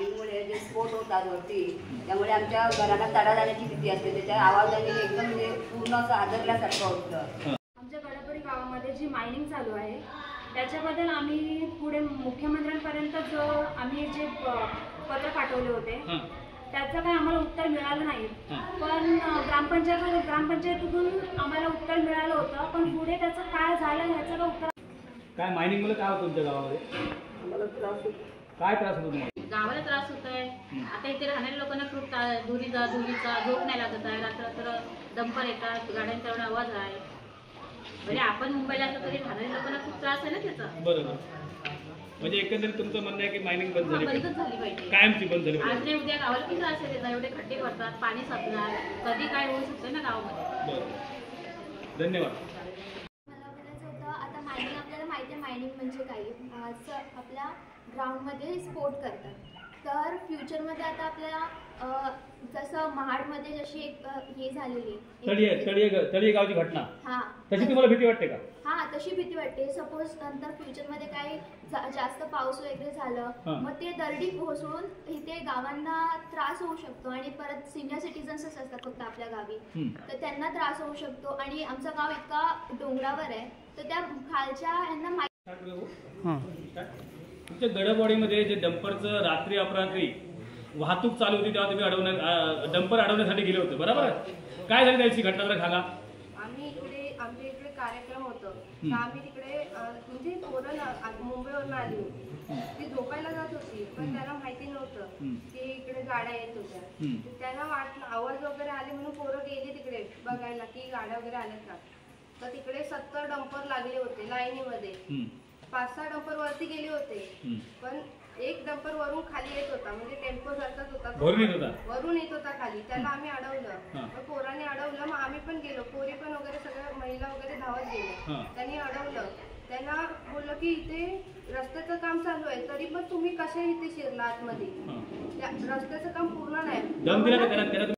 मायनिंगमुळे जे स्फोट होतात वरती, त्यामुळे आमच्या घराला तडा जाण्याची भीती असते. त्याच्या आवाजाने एकदम म्हणजे पूर्ण असं आदरल्यासारखं होतं. आमच्या गडाबरी गावामध्ये जी मायनिंग चालू आहे त्याच्याबद्दल आम्ही पुढे मुख्यमंत्र्यांपर्यंत जो आम्ही जे पत्र पाठवले होते त्याचं काही आम्हाला उत्तर मिळालं नाही. पण ग्रामपंचायतीतून आम्हाला उत्तर मिळालं होतं, पण पुढे त्याचं काय झालं ह्याचं का उत्तर. काय मायनिंग मुळे काय होतं तुमच्या गावामध्ये? आम्हाला त्रास होतो. काय त्रास होतो तुम्हाला? गावाला त्रास होत आहे. आता इथे राहणाऱ्या लोकांना खूप धुरीचा झोप नाही लागत आहे. रात्र डंपर येतात, गाड्यांचा एवढा आवाज आहे. म्हणजे आपण मुंबईला असतो तरी राहणाऱ्या लोकांना खूप त्रास आहे ना त्याचा. बरोबर. म्हणजे एकंदरीत तुमचं म्हणणं आहे की मायनिंग बंद झाली बंदच झाली पाहिजे, कायमची बंद झाली आज नाही उद्या गावाला किती त्रास आहे त्याचा. एवढे खड्डे पडतात, पाणी साचणार, कधी काय होऊ शकतं ना गावामध्ये. बरोबर. धन्यवाद. मला म्हणायचं होतं, आता मायनिंग आपल्याला माहिती आहे मायनिंग म्हणजे काय. आपल्या ग्राउंडमध्ये स्पोर्ट करतात. तर फ्युचरमध्ये आता आपल्याला जसं महाडमध्ये जशी एक हे झालेली तळीये गावची घटना, हां, तशी तुम्हाला भीती वाटते का? हां, तशी भीती वाटते. सपोज नंतर फ्युचरमध्ये काही जास्त पाऊस वगैरे झालं, मग ते दरडी कोसळून इथे गावांना त्रास होऊ शकतो. आणि परत सिनियर सिटीजन्सच असतात फक्त आपल्या गावी, तर त्यांना त्रास होऊ शकतो. आणि आमचं गाव इतका डोंगरावर आहे, तर त्या खालच्या यांना तुमच्या गडबडीमध्ये जे डंपरचं रात्री अपरात्री वाहतूक चालू होती तेव्हा तुम्ही डंपर अडवण्यासाठी गेले होते, बरोबर? काय झाली त्याची घटना जरा सांगा. आमच्या इकडे कार्यक्रम होतं, तर आम्ही तिकडे म्हणजे पोरं मुंबईवरून आली होती. ती झोपायला जात होती, पण त्यांना माहिती नव्हतं की इकडे गाड्या येत होत्या. त्यांना वाटलं आवाज वगैरे आले म्हणून पोरं गेली तिकडे बघायला की गाड्या वगैरे आल्यात का. तर तिकडे 70 डंपर लागले होते लाईनीमध्ये. 5-6 डंपर वरती गेले होते, पण एक डंपर वरून खाली येत होता, म्हणजे टेम्पो सारखाच होता, वरून येत होता खाली. त्याला आम्ही अडवलं, मग पोराने अडवलं, मग आम्ही पण गेलो, पोरी पण वगैरे सगळ्या महिला वगैरे धावत गेले. त्यांनी अडवलं. त्यांना बोललं की इथे रस्त्याचं काम चालू आहे, तरी पण तुम्ही कसे इथे शिरला आतमध्ये. रस्त्याचं काम पूर्ण नाही.